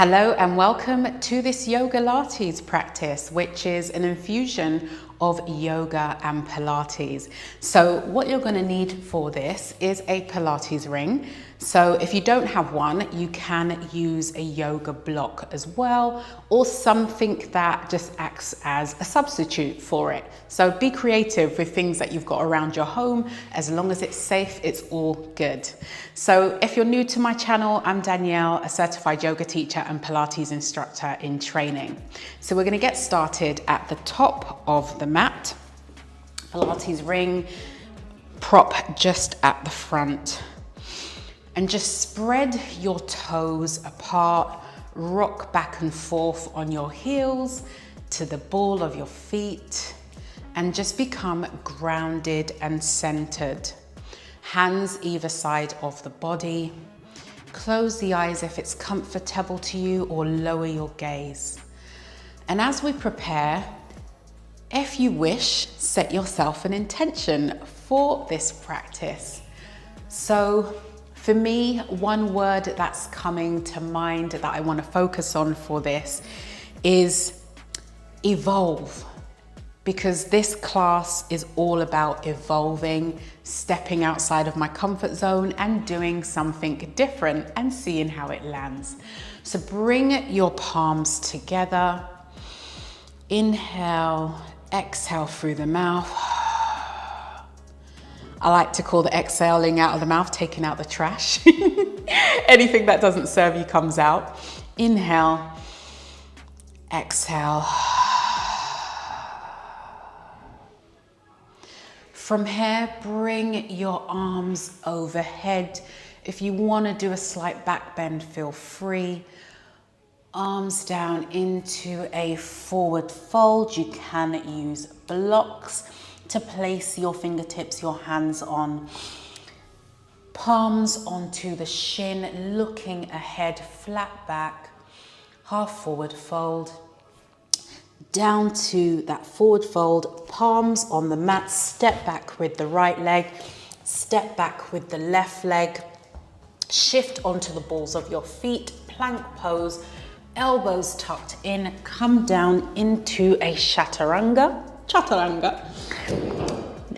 Hello and welcome to this Yogalates practice, which is an infusion of yoga and Pilates. So what you're going to need for this is a Pilates ring. So if you don't have one, you can use a yoga block as well, or something that just acts as a substitute for it. So be creative with things that you've got around your home. As long as it's safe, it's all good. So if you're new to my channel, I'm Danielle, a certified yoga teacher and Pilates instructor in training. So we're going to get started at the top of the mat. Pilates ring, prop just at the front. And just spread your toes apart, rock back and forth on your heels to the ball of your feet, and just become grounded and centered. Hands either side of the body. Close the eyes if it's comfortable to you, or lower your gaze. And as we prepare, if you wish, set yourself an intention for this practice. So for me, one word that's coming to mind that I want to focus on for this is evolve. Because this class is all about evolving, stepping outside of my comfort zone and doing something different and seeing how it lands. So bring your palms together. Inhale, exhale through the mouth. I like to call the exhaling out of the mouth, taking out the trash. Anything that doesn't serve you comes out. Inhale, exhale. From here, bring your arms overhead. If you want to do a slight back bend, feel free. Arms down into a forward fold. You can use blocks to place your fingertips, your hands on. Palms onto the shin, looking ahead, flat back, half forward fold. Down to that forward fold, palms on the mat, step back with the right leg, step back with the left leg, shift onto the balls of your feet, plank pose, elbows tucked in, come down into a chaturanga.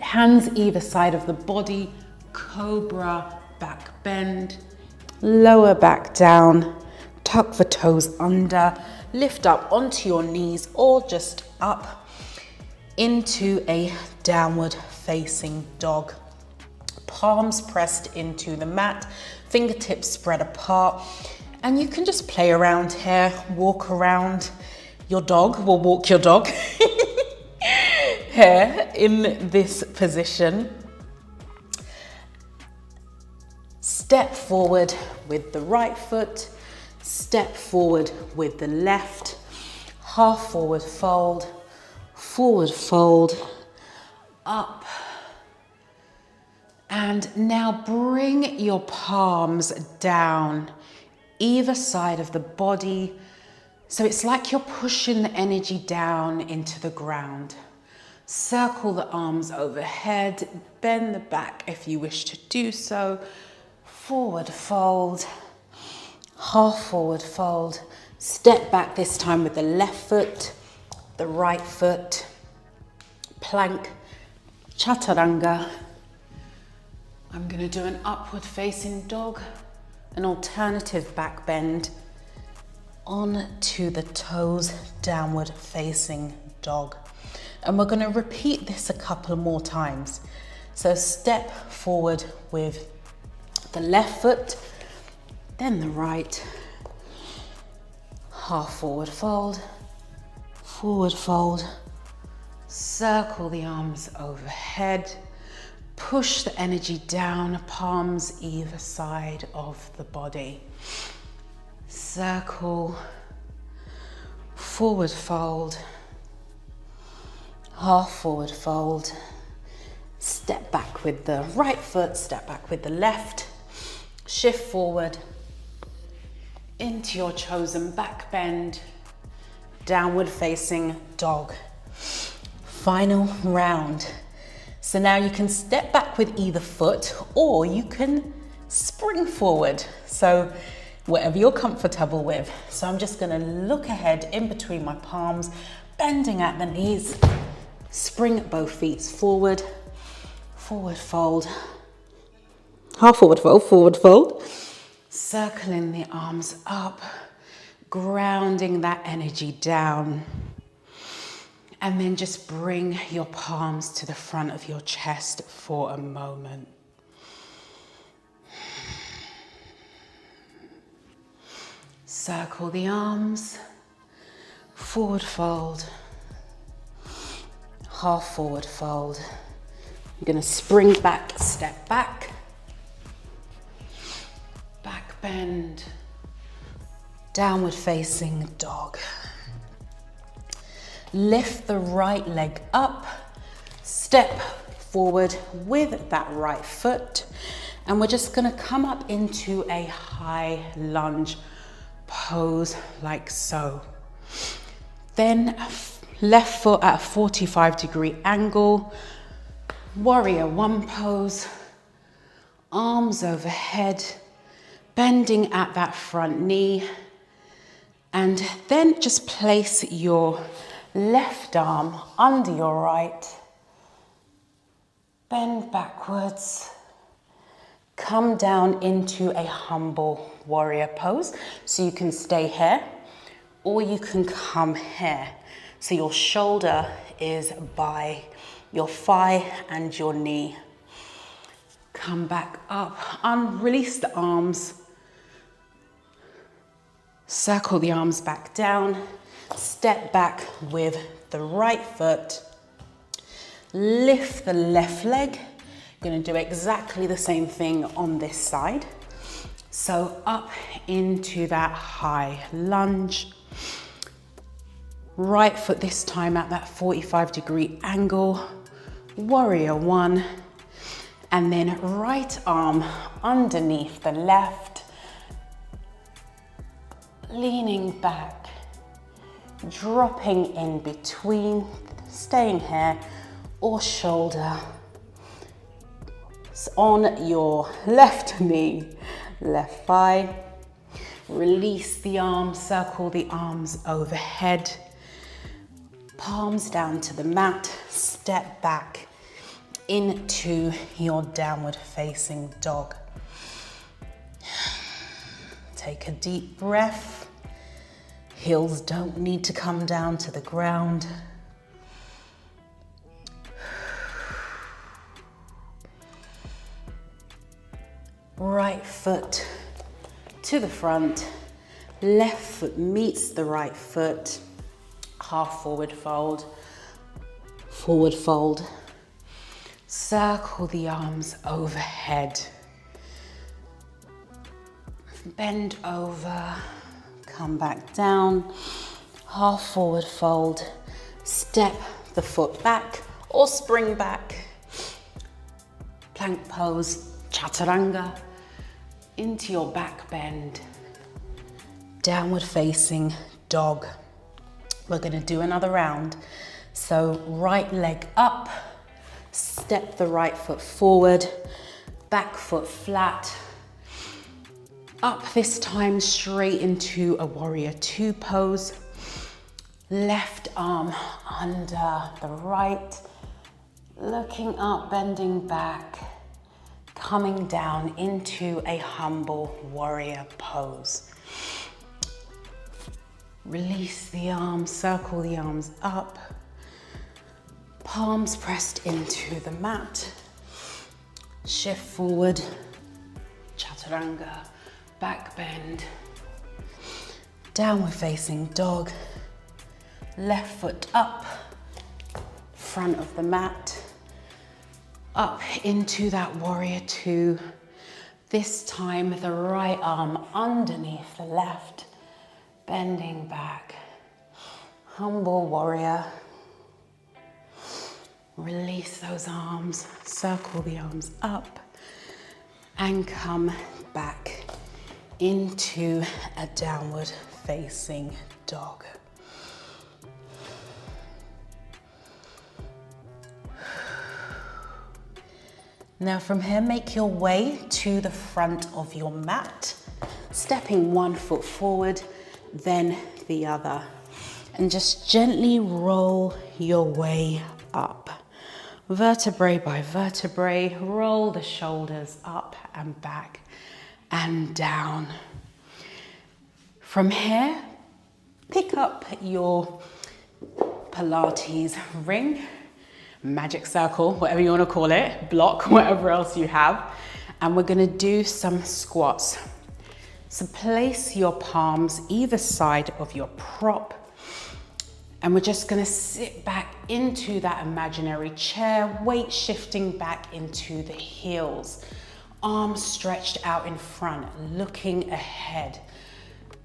Hands either side of the body, cobra, back bend, lower back down, tuck the toes under, lift up onto your knees or just up into a downward facing dog. Palms pressed into the mat, fingertips spread apart, and you can just play around here, walk around your dog, we'll walk your dog here in this position. Step forward with the right foot, step forward with the left, half forward fold, up. And now bring your palms down either side of the body. So it's like you're pushing the energy down into the ground. Circle the arms overhead, bend the back if you wish to do so. Forward fold, half forward fold. Step back this time with the left foot, the right foot. Plank, chaturanga. I'm going to do an upward facing dog, an alternative back bend onto the toes, downward facing dog. And we're going to repeat this a couple more times. So step forward with the left foot, then the right, half forward fold, circle the arms overhead, push the energy down, palms either side of the body. Circle, forward fold, half forward fold, step back with the right foot, step back with the left, shift forward into your chosen back bend, downward facing dog. Final round. So now you can step back with either foot or you can spring forward. So whatever you're comfortable with. So I'm just gonna look ahead in between my palms, bending at the knees, spring both feet forward, forward fold, half forward fold, forward fold, circling the arms up, grounding that energy down, and then just bring your palms to the front of your chest for a moment. Circle the arms, forward fold, half forward fold. You're going to spring back, step back, back bend, downward facing dog. Lift the right leg up, step forward with that right foot, and we're just going to come up into a high lunge pose like so. Then left foot at a 45-degree angle, warrior one pose, arms overhead, bending at that front knee, and then just place your left arm under your right, bend backwards, come down into a humble warrior pose. So you can stay here or you can come here. So your shoulder is by your thigh and your knee. Come back up, release the arms, circle the arms back down, step back with the right foot, lift the left leg. Going to do exactly the same thing on this side. So up into that high lunge. Right foot this time at that 45-degree angle, warrior one, and then right arm underneath the left, leaning back, dropping in between, staying here, or shoulder on your left knee, left thigh. Release the arms, circle the arms overhead, palms down to the mat, step back into your downward facing dog. Take a deep breath. Heels don't need to come down to the ground. Right foot to the front, left foot meets the right foot, half forward fold, circle the arms overhead, bend over, come back down, half forward fold, step the foot back or spring back, plank pose, chaturanga, into your back bend, downward facing dog. We're going to do another round. So right leg up, step the right foot forward, back foot flat, up this time straight into a warrior two pose, left arm under the right, looking up, bending back, coming down into a humble warrior pose. Release the arms, circle the arms up, palms pressed into the mat, shift forward, chaturanga, back bend, downward facing dog, left foot up, front of the mat, up into that warrior two. This time the right arm underneath the left, bending back, humble warrior. Release those arms, circle the arms up, and come back into a downward facing dog. Now from here, make your way to the front of your mat. stepping one foot forward, then the other. And just gently roll your way up. Vertebrae by vertebrae, roll the shoulders up and back and down. From here, pick up your Pilates ring, magic circle, whatever you want to call it, block, whatever else you have. And we're going to do some squats. So place your palms either side of your prop. And we're just going to sit back into that imaginary chair, weight shifting back into the heels. Arms stretched out in front, looking ahead.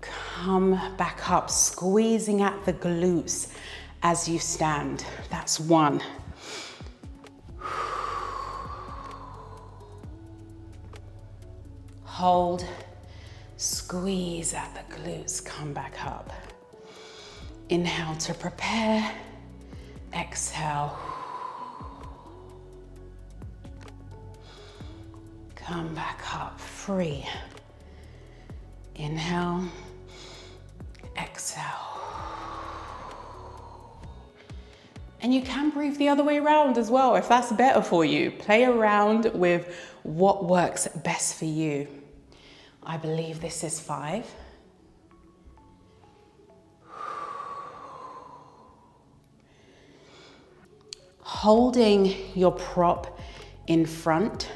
Come back up, squeezing at the glutes as you stand. That's one. Hold, squeeze at the glutes, come back up. Inhale to prepare, exhale. Come back up, free. Inhale, exhale. And you can breathe the other way around as well if that's better for you. Play around with what works best for you. I believe this is 5. Holding your prop in front,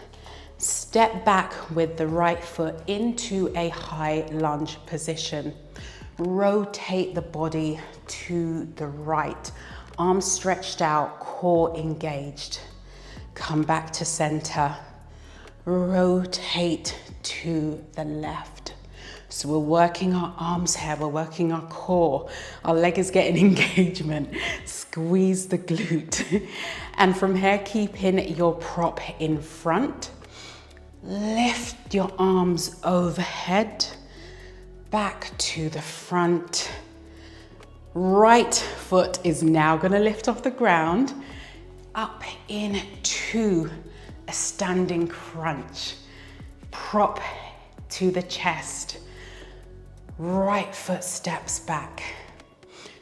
step back with the right foot into a high lunge position. Rotate the body to the right. Arms stretched out, core engaged. Come back to center. Rotate to the left. So we're working our arms here, we're working our core. Our leg is getting engagement. Squeeze the glute. And from here, keeping your prop in front. Lift your arms overhead, back to the front. Right foot is now gonna lift off the ground, up into a standing crunch. Prop to the chest. Right foot steps back.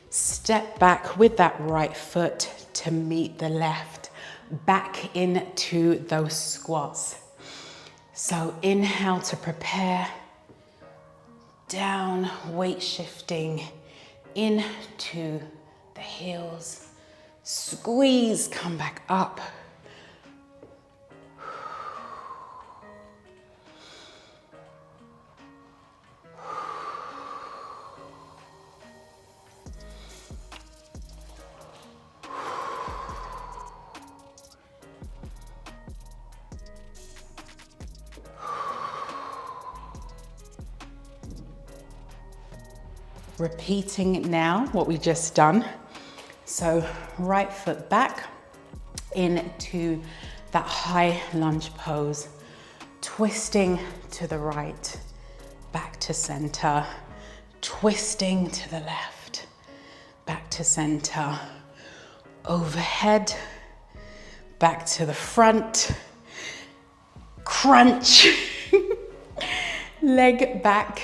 Step back with that right foot to meet the left. Back into those squats. So inhale to prepare. Down, weight shifting into the heels. Squeeze, come back up. Repeating now what we just done. So right foot back into that high lunge pose, twisting to the right, back to center, twisting to the left, back to center, overhead, back to the front, crunch, leg back,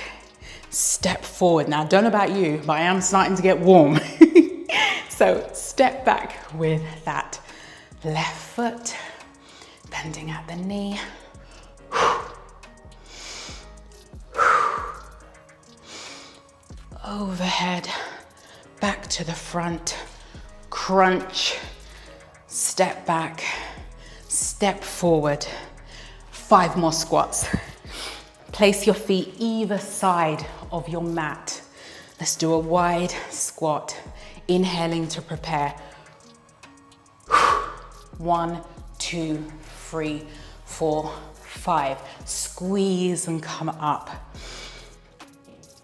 step forward. Now, I don't know about you, but I am starting to get warm. So step back with that left foot, bending at the knee. Overhead, back to the front, crunch, step back, step forward. 5 more squats. Place your feet either side of your mat. Let's do a wide squat. Inhaling to prepare. 1, 2, 3, 4, 5. Squeeze and come up.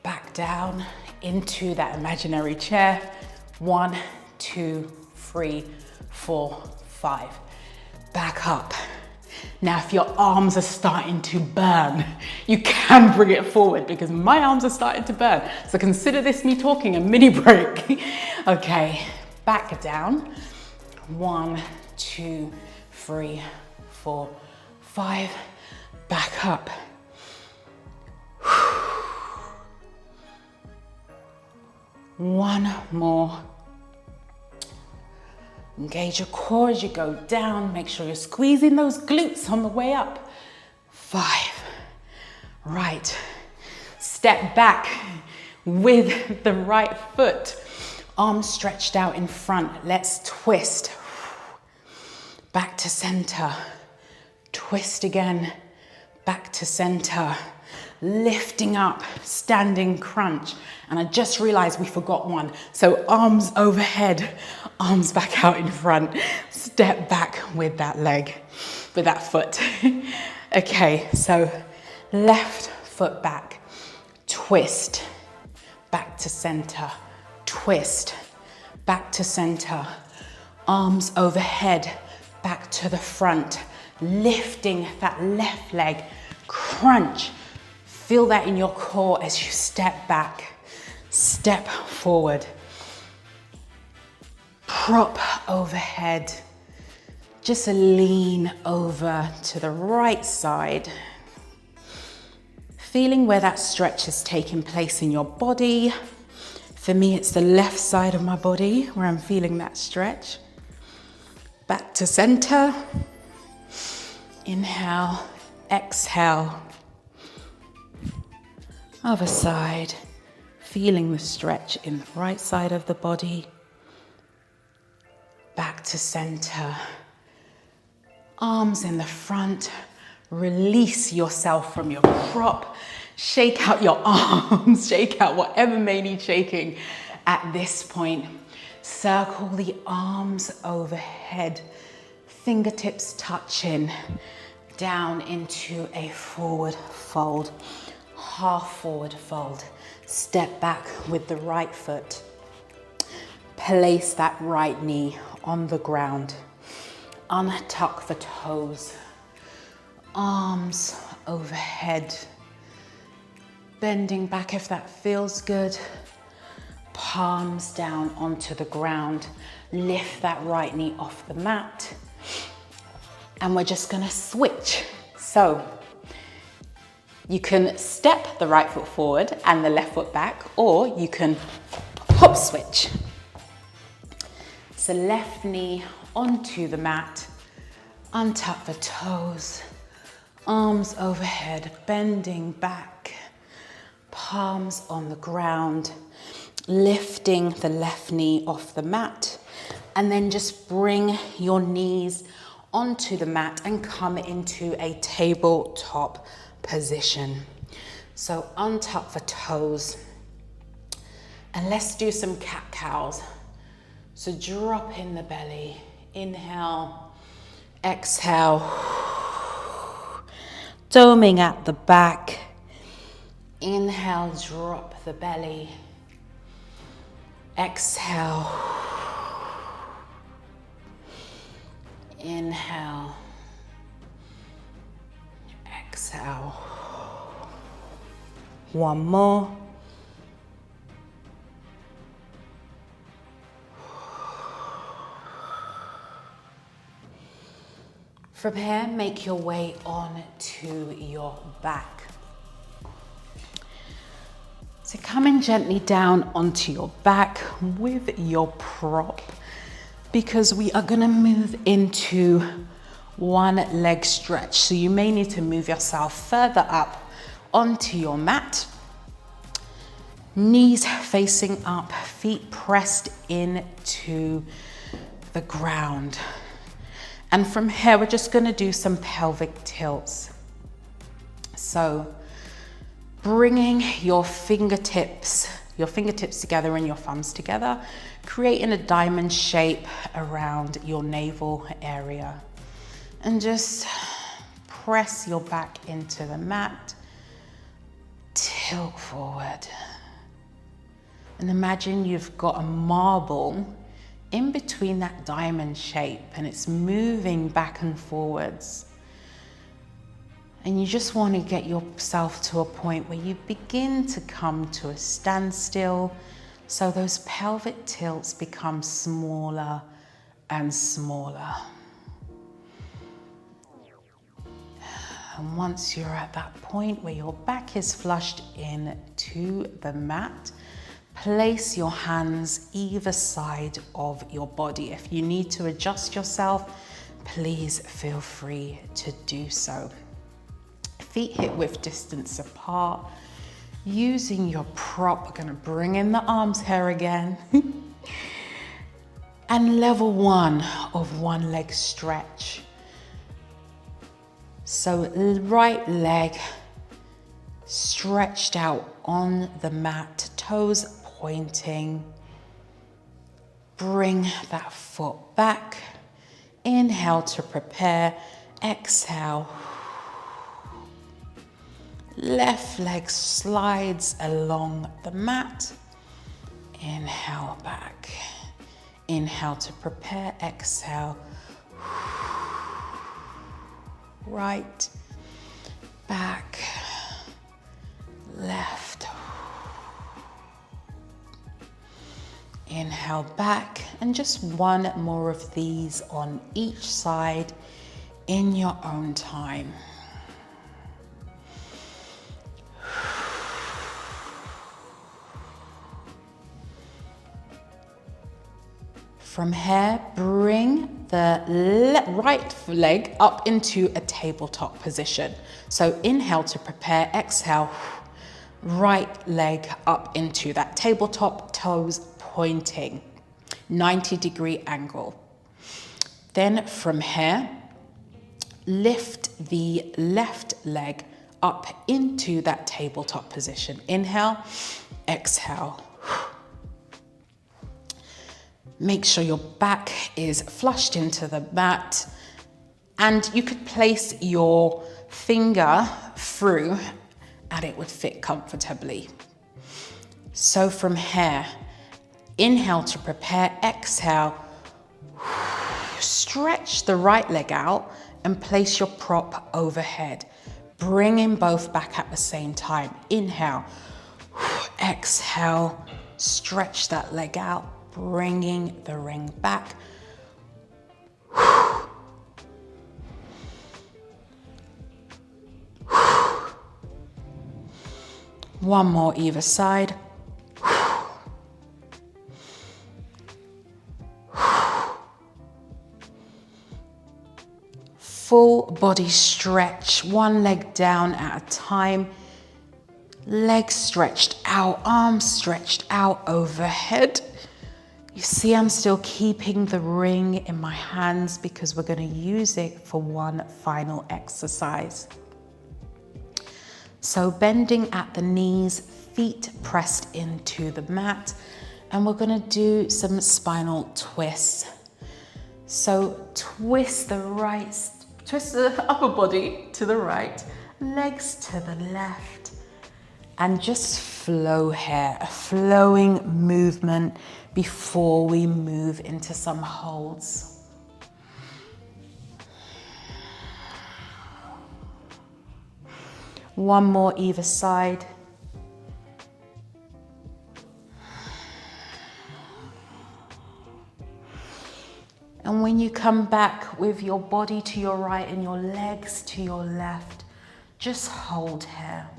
Back down into that imaginary chair. 1, 2, 3, 4, 5. Back up. Now, if your arms are starting to burn, you can bring it forward because my arms are starting to burn. So consider this me talking a mini break. Okay, back down. 1, 2, 3, 4, 5. Back up. One more. Engage your core as you go down. Make sure you're squeezing those glutes on the way up. 5. Right. Step back with the right foot. Arms stretched out in front. Let's twist. Back to center. Twist again. Back to center. Lifting up, standing crunch. And I just realized we forgot one. So arms overhead, arms back out in front. Step back with that leg, with that foot. Okay, so left foot back, twist, back to center, twist, back to center. Arms overhead, back to the front, lifting that left leg, crunch. Feel that in your core as you step back, step forward. Prop overhead. Just lean over to the right side. Feeling where that stretch is taking place in your body. For me, it's the left side of my body where I'm feeling that stretch. Back to center. Inhale, exhale. Other side, feeling the stretch in the right side of the body. Back to center. Arms in the front. Release yourself from your prop. Shake out your arms. Shake out whatever may need shaking at this point. Circle the arms overhead. Fingertips touching down into a forward fold. Half forward fold. Step back with the right foot. Place that right knee on the ground. Untuck the toes. Arms overhead. Bending back if that feels good. Palms down onto the ground. Lift that right knee off the mat. And we're just gonna switch. So, you can step the right foot forward and the left foot back, or you can hop switch. So left knee onto the mat, untuck the toes, arms overhead, bending back, palms on the ground, lifting the left knee off the mat, and then just bring your knees onto the mat and come into a tabletop position. So untuck the toes and let's do some cat-cows. So drop in the belly, inhale, exhale, doming at the back, inhale, drop the belly, exhale, inhale, exhale. One more. From here, make your way on to your back. So coming gently down onto your back with your prop, because we are gonna move into one leg stretch. So you may need to move yourself further up onto your mat. Knees facing up, feet pressed into the ground. And from here, we're just gonna do some pelvic tilts. So bringing your fingertips together and your thumbs together, creating a diamond shape around your navel area. And just press your back into the mat, tilt forward. And imagine you've got a marble in between that diamond shape and it's moving back and forwards. And you just want to get yourself to a point where you begin to come to a standstill, so those pelvic tilts become smaller and smaller. And once you're at that point where your back is flushed in to the mat, Place your hands either side of your body. If you need to adjust yourself, please feel free to do so. Feet hip width distance apart. Using your prop, we're going to bring in the arms here again. And level one of one leg stretch. So right leg stretched out on the mat, toes pointing. Bring that foot back. Inhale to prepare. Exhale. Left leg slides along the mat. Inhale back. Inhale to prepare. Exhale. Right, back, left. Inhale back, and just one more of these on each side in your own time. From here, bring the right leg up into a tabletop position. So inhale to prepare, exhale, right leg up into that tabletop, toes pointing, 90-degree angle. Then from here, lift the left leg up into that tabletop position. Inhale, exhale. Make sure your back is flushed into the mat, and you could place your finger through and it would fit comfortably. So from here, inhale to prepare, exhale, stretch the right leg out and place your prop overhead. Bringing both back at the same time. Inhale, exhale, stretch that leg out. Bringing the ring back. One more either side. Full body stretch, one leg down at a time. Legs stretched out, arms stretched out overhead. You see, I'm still keeping the ring in my hands because we're going to use it for one final exercise. So bending at the knees, feet pressed into the mat, and we're going to do some spinal twists. So twist the upper body to the right, legs to the left, and just flow here, a flowing movement before we move into some holds. One more either side. And when you come back with your body to your right and your legs to your left, just hold here.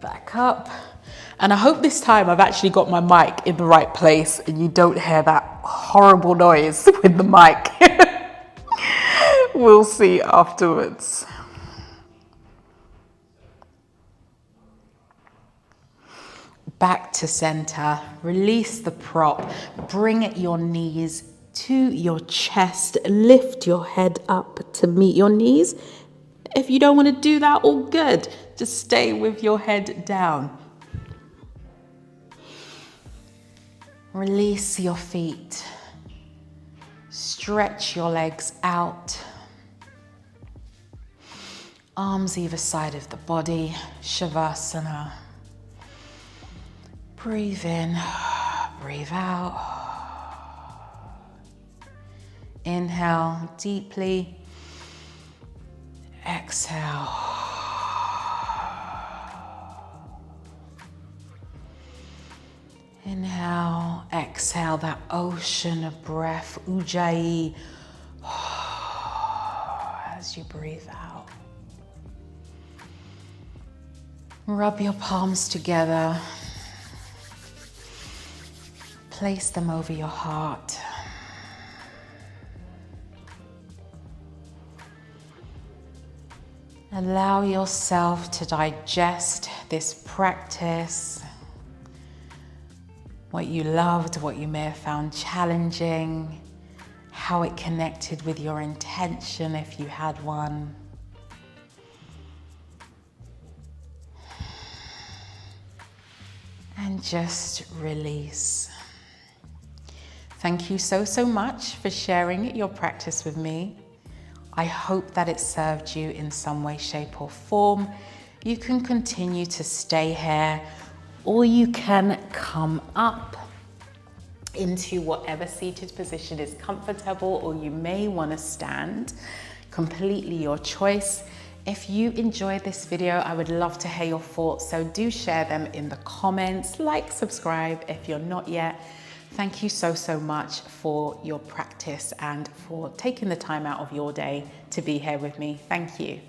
Back up. And I hope this time I've actually got my mic in the right place and you don't hear that horrible noise with the mic. We'll see afterwards. Back to center, release the prop, bring your knees to your chest, lift your head up to meet your knees. If you don't want to do that, all good. Just stay with your head down. Release your feet. Stretch your legs out. Arms either side of the body, Shavasana. Breathe in, breathe out. Inhale deeply. Exhale. Inhale, exhale that ocean of breath, Ujjayi. as you breathe out. Rub your palms together. Place them over your heart. Allow yourself to digest this practice. What you loved, what you may have found challenging, how it connected with your intention if you had one. And just release. Thank you so much for sharing your practice with me. I hope that it served you in some way, shape or form. You can continue to stay here, or you can come up into whatever seated position is comfortable, or you may want to stand. Completely your choice. If you enjoyed this video, I would love to hear your thoughts, so do share them in the comments. Like, subscribe if you're not yet. Thank you so much for your practice and for taking the time out of your day to be here with me. Thank you.